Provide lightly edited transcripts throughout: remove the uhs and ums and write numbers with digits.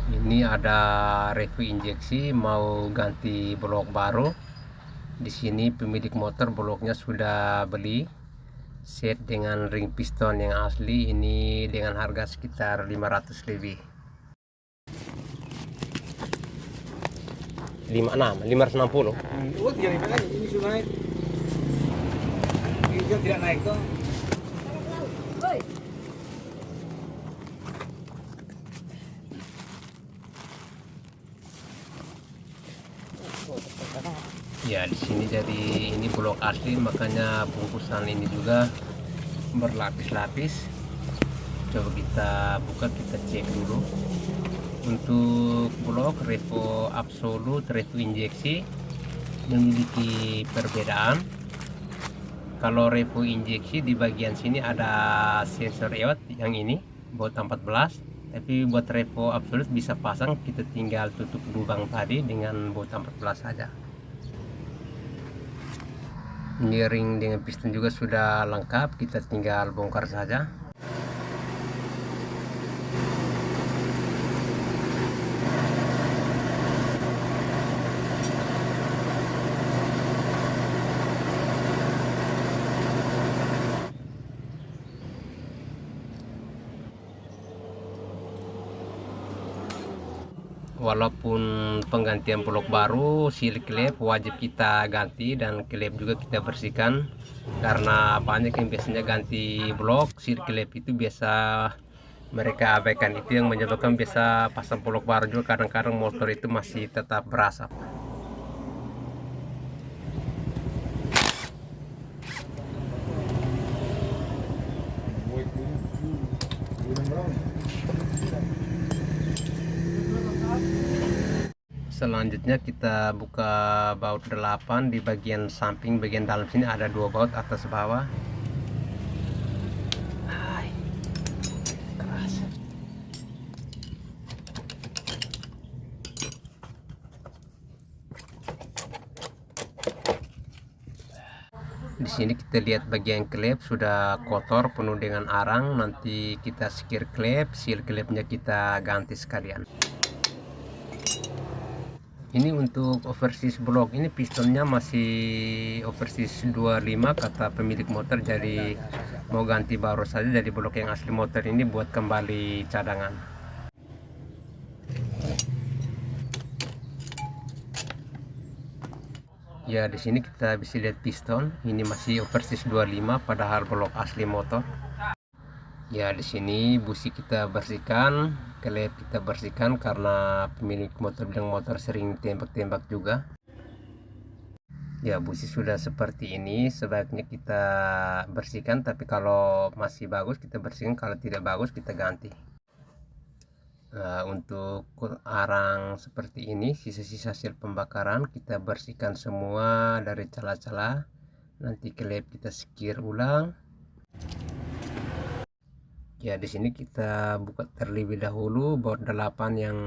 Ini ada review injeksi mau ganti blok baru. Di sini pemilik motor bloknya sudah beli set dengan ring piston yang asli, ini dengan harga sekitar 500 lebih. 560. Oh, tidak naik lagi. Ini sudah naik. Ini juga tidak naik tuh. Ya, di sini jadi ini blok asli, makanya bungkusan ini juga berlapis-lapis. Coba kita buka, kita cek dulu. Untuk blok Revo Absolute, Revo injeksi memiliki perbedaan. Kalau Revo injeksi di bagian sini ada sensor EOT yang ini buat 14, tapi buat Revo Absolute bisa pasang, kita tinggal tutup lubang tadi dengan baut 14 saja. Ini ring dengan piston juga sudah lengkap, kita tinggal bongkar saja. Walaupun penggantian blok baru, seal klep wajib kita ganti dan klep juga kita bersihkan, karena banyak yang biasanya ganti blok seal klep itu biasa mereka abaikan. Itu yang menyebabkan biasa pasang blok baru juga kadang-kadang motor itu masih tetap berasap. Selanjutnya kita buka baut 8 di bagian samping, bagian dalam sini ada 2 baut atas bawah. Keras. Di sini kita lihat bagian klep sudah kotor penuh dengan arang, nanti kita sekir klep, seal klepnya kita ganti sekalian. Ini untuk overseas blok, ini pistonnya masih overseas 25 kata pemilik motor, jadi mau ganti baru saja dari blok yang asli motor ini buat kembali cadangan. Ya, di sini kita bisa lihat piston ini masih overseas 25 padahal blok asli motor. Ya, di sini busi kita bersihkan, klep kita bersihkan karena pemilik motor bilang motor sering tembak-tembak juga. Ya, busi sudah seperti ini, sebaiknya kita bersihkan, tapi kalau masih bagus kita bersihkan, kalau tidak bagus kita ganti. Nah, untuk arang seperti ini, sisa-sisa hasil pembakaran kita bersihkan semua dari celah-celah, nanti klep kita sekir ulang. Ya, di sini kita buka terlebih dahulu baut 8 yang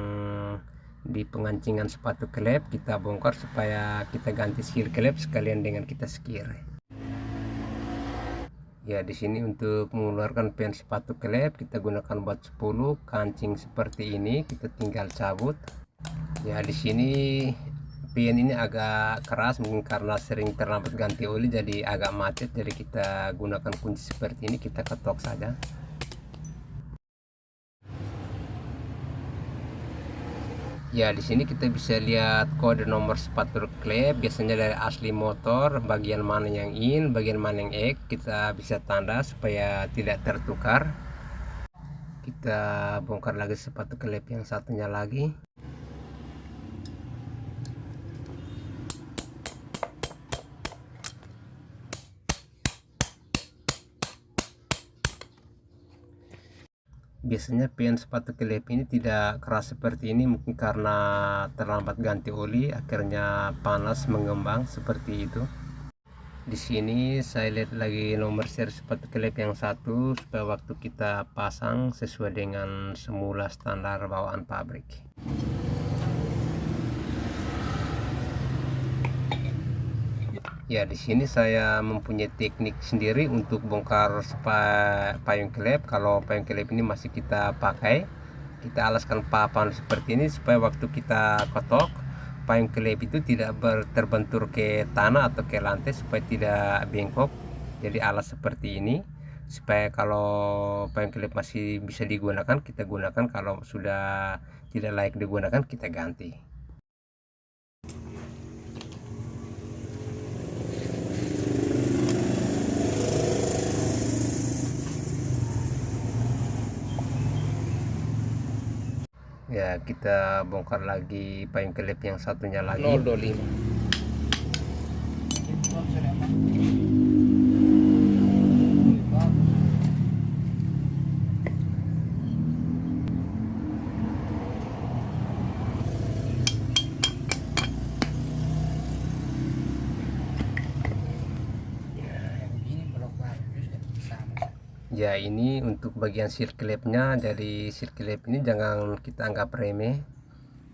di pengancingan sepatu klep, kita bongkar supaya kita ganti seal klep sekalian dengan kita sekir. Ya, di sini untuk mengeluarkan pen sepatu klep kita gunakan baut 10, kancing seperti ini kita tinggal cabut. Ya, di sini pen ini agak keras, mungkin karena sering terlambat ganti oli jadi agak macet, jadi kita gunakan kunci seperti ini, kita ketok saja. Ya, di sini kita bisa lihat kode nomor sepatu klep, biasanya dari asli motor, bagian mana yang in, bagian mana yang ek, kita bisa tanda supaya tidak tertukar. Kita bongkar lagi sepatu klep yang satunya lagi. Biasanya pen sepatu klep ini tidak keras seperti ini, mungkin karena terlambat ganti oli akhirnya panas mengembang seperti itu. Di sini saya lihat lagi nomor seri sepatu klep yang satu supaya waktu kita pasang sesuai dengan semula standar bawaan pabrik. Ya, di sini saya mempunyai teknik sendiri untuk bongkar payung klep. Kalau payung klep ini masih kita pakai, kita alaskan papan seperti ini supaya waktu kita kotok payung klip itu tidak terbentur ke tanah atau ke lantai supaya tidak bengkok. Jadi alas seperti ini supaya kalau payung klip masih bisa digunakan kita gunakan, kalau sudah tidak layak digunakan kita ganti. Ya, kita bongkar lagi payung klip yang satunya lagi. 025. Ya, ini untuk bagian sirklipnya. Jadi sirklip ini jangan kita anggap remeh,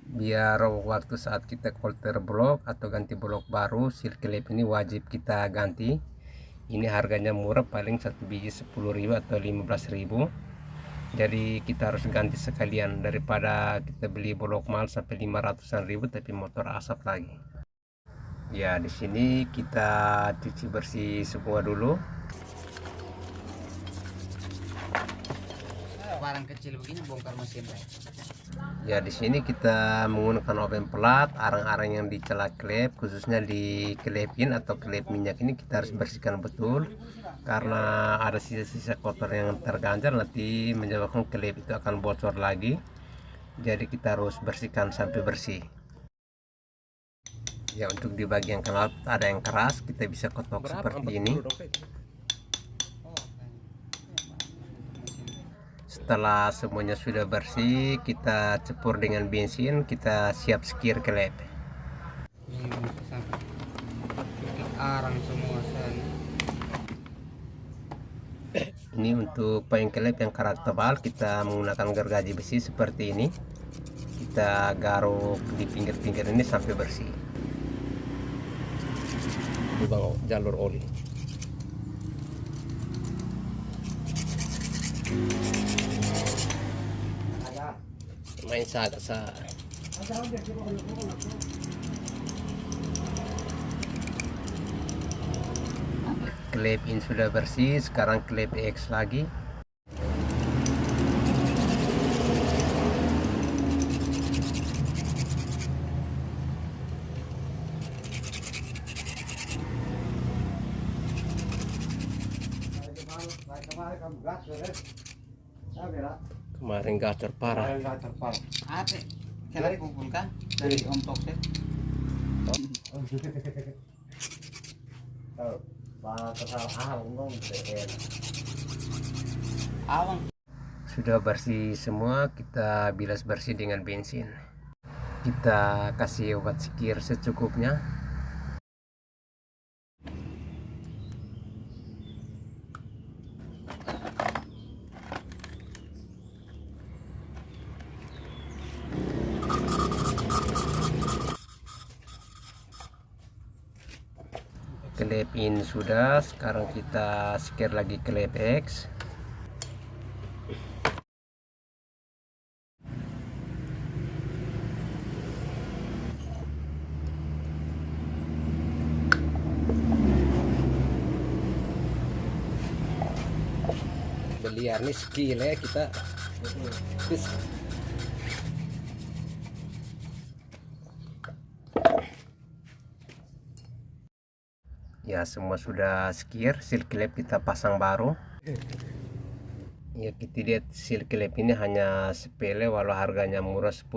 biar waktu saat kita kolter blok atau ganti blok baru sirklip ini wajib kita ganti. Ini harganya murah, paling satu biji 10.000 atau 15.000. Jadi kita harus ganti sekalian daripada kita beli blok mahal sampai 500-an ribu tapi motor asap lagi. Ya, di sini kita cuci bersih semua dulu. Barang kecil begini bongkar mesin. Ya, di sini kita menggunakan oven plat. Arang-arang yang dicela klep, khususnya di klepin atau klep minyak ini kita harus bersihkan betul, karena ada sisa-sisa kotor yang terganjal nanti menyebabkan klep itu akan bocor lagi. Jadi kita harus bersihkan sampai bersih. Ya, untuk di bagian knalpot ada yang keras, kita bisa kotok seperti ini. Setelah semuanya sudah bersih, kita cepur dengan bensin, kita siap skir klep. Arang semua sana. Ini untuk payung klep yang karat tebal, kita menggunakan gergaji besi seperti ini. Kita garuk di pinggir-pinggir ini sampai bersih. Lubang jalur oli. Main sagak sa klep in sudah bersih, sekarang klep X lagi. Kemarin gacor parah. Ate, kailan pupunta dari Om Tokset? Awang. Sudah bersih semua, kita bilas bersih dengan bensin. Kita kasih obat sikir secukupnya. Klep in sudah, sekarang kita sikir lagi klep X. Beliar nih skill ya kita. Ya, semua sudah skir, seal clip kita pasang baru. Ya, kita lihat seal clip ini hanya sepele, walau harganya murah 10.000,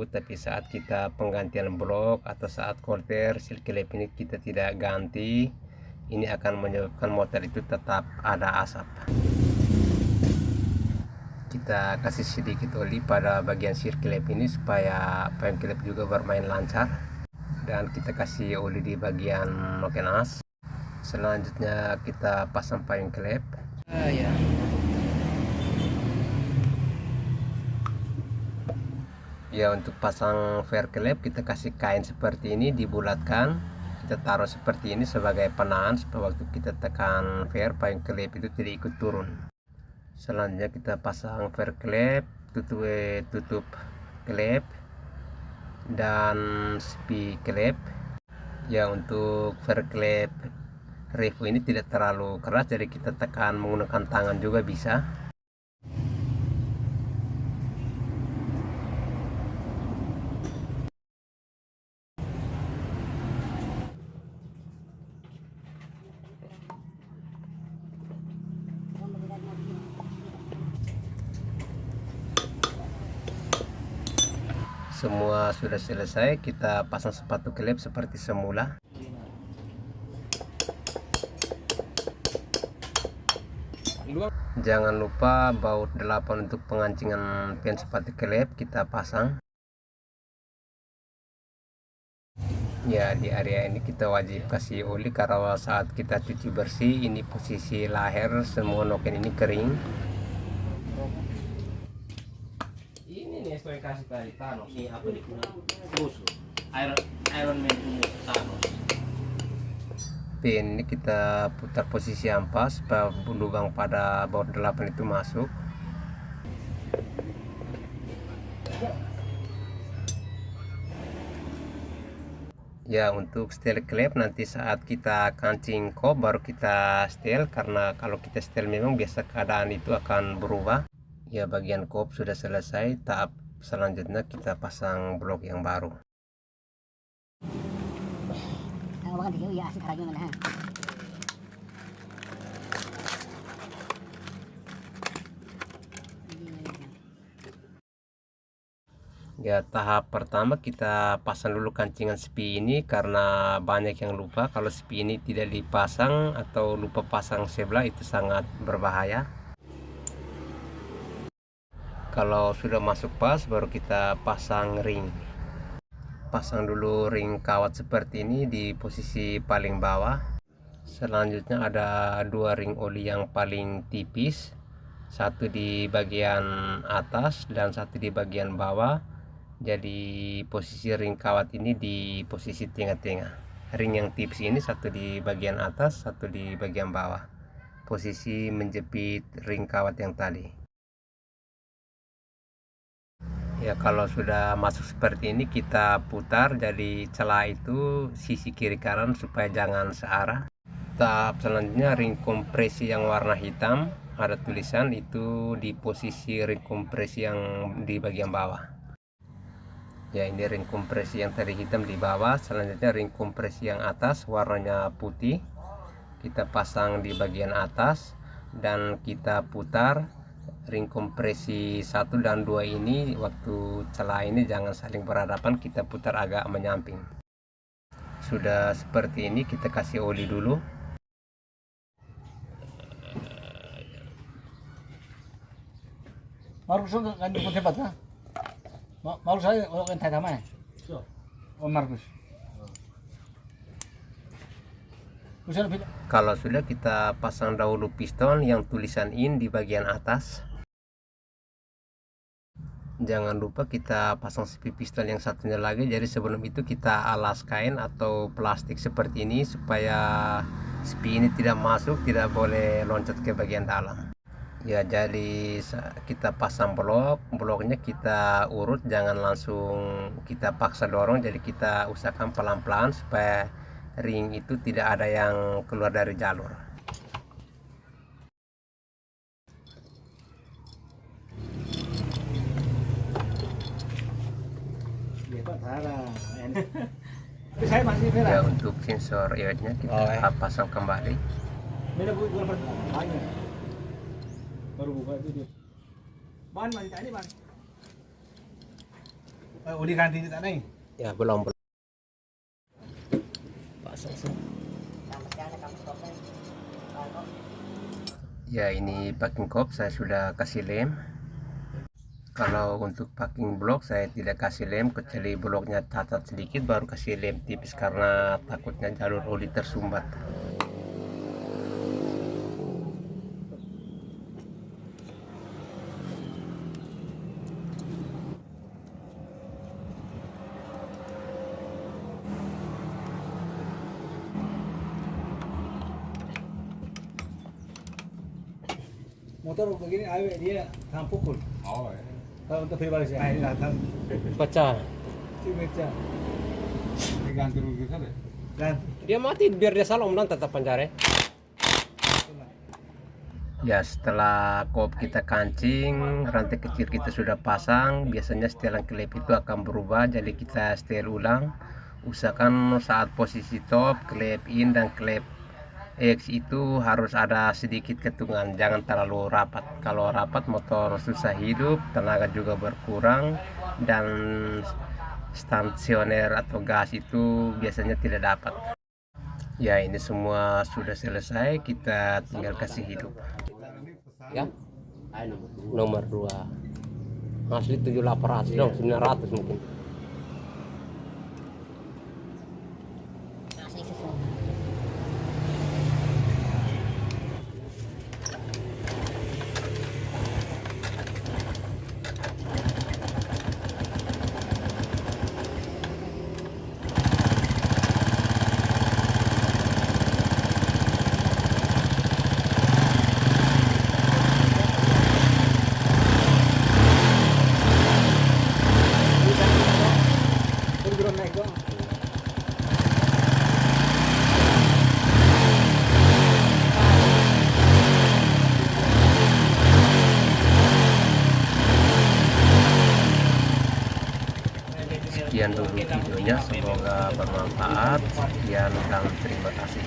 tapi saat kita penggantian blok atau saat kolter seal clip ini kita tidak ganti, ini akan menyebabkan motor itu tetap ada asap. Kita kasih sedikit oli pada bagian seal clip ini supaya payung clip juga bermain lancar, dan kita kasih oli di bagian noken as. Selanjutnya kita pasang payung klep. Ya, untuk pasang fair klep kita kasih kain seperti ini, dibulatkan. Kita taruh seperti ini sebagai penahan supaya waktu kita tekan fair, payung klep itu tidak ikut turun. Selanjutnya kita pasang fair klep, tutup klep dan spi klep. Ya, untuk verklep Revo ini tidak terlalu keras, jadi kita tekan menggunakan tangan juga bisa. Semua sudah selesai, kita pasang sepatu klep seperti semula. Jangan lupa baut 8 untuk pengancingan pian sepatu klep kita pasang. Ya, di area ini kita wajib kasih oli karena saat kita cuci bersih ini posisi leher semua noken ini kering. Ini nih saya kasih tadi Thanos. Ini apa di musuh? Iron Man Thanos. Pin ini kita putar posisi ampas supaya lubang pada baut 8 itu masuk. Ya, untuk setel klep nanti saat kita kancing kop baru kita setel, karena kalau kita setel memang biasa keadaan itu akan berubah. Ya, bagian kop sudah selesai, tahap selanjutnya kita pasang blok yang baru. Ya, tahap pertama kita pasang dulu kancingan spi ini, karena banyak yang lupa kalau spi ini tidak dipasang atau lupa pasang sebelah itu sangat berbahaya. Kalau sudah masuk pas baru kita pasang ring. Pasang dulu ring kawat seperti ini di posisi paling bawah. Selanjutnya ada 2 ring oli yang paling tipis, satu di bagian atas dan satu di bagian bawah. Jadi posisi ring kawat ini di posisi tengah-tengah. Ring yang tipis ini satu di bagian atas, satu di bagian bawah. Posisi menjepit ring kawat yang tadi. Ya, kalau sudah masuk seperti ini kita putar, jadi celah itu sisi kiri kanan supaya jangan searah. Tahap selanjutnya ring kompresi yang warna hitam, ada tulisan itu di posisi ring kompresi yang di bagian bawah. Ya, ini ring kompresi yang tadi hitam di bawah. Selanjutnya ring kompresi yang atas warnanya putih kita pasang di bagian atas dan kita putar. Ring kompresi 1 dan 2 ini waktu celah ini jangan saling berhadapan, kita putar agak menyamping. Sudah seperti ini kita kasih oli dulu. Markus kan di tempat kan? Markus saya kan thay tama eh. Oh Markus. Kalau sudah kita pasang dahulu piston yang tulisan in di bagian atas. Jangan lupa kita pasang spi piston yang satunya lagi, jadi sebelum itu kita alas kain atau plastik seperti ini supaya spi ini tidak masuk, tidak boleh loncat ke bagian dalam. Ya, jadi kita pasang bloknya kita urut, jangan langsung kita paksa dorong, jadi kita usahakan pelan-pelan supaya ring itu tidak ada yang keluar dari jalur. Ya, untuk sensor iwetnya kita pasang kembali. Baru buka itu dia. Ban ini ban. Uli ganti kita nih. Ya, belum. Pasang sih. Ya, ini packing kop saya sudah kasih lem. Kalau untuk packing blok saya tidak kasih lem, kecuali bloknya cacat sedikit baru kasih lem tipis karena takutnya jalur oli tersumbat. Motor begini awet dia tangan pukul. Oh, Kalau untuk pribadi saya ini datang Pecah. si meja Diganti rugi kan ya? ganti. Dia mati biar dia salah dan tetap penjara. Ya setelah kop kita kancing, rantai kecil kita sudah pasang. Biasanya setelan klep itu akan berubah, jadi kita setel ulang. Usahakan saat posisi top, klep in dan klep X itu harus ada sedikit ketungan, jangan terlalu rapat. Kalau rapat motor susah hidup, tenaga juga berkurang, dan stasioner atau gas itu biasanya tidak dapat. Ya ini semua sudah selesai, kita tinggal kasih hidup. Ya, Ayo nomor 2 asli 7800 dong, 900 mungkin. Asli susu. Turun naik doang. Sekian dulu videonya, semoga bermanfaat. Sekian dan terima kasih.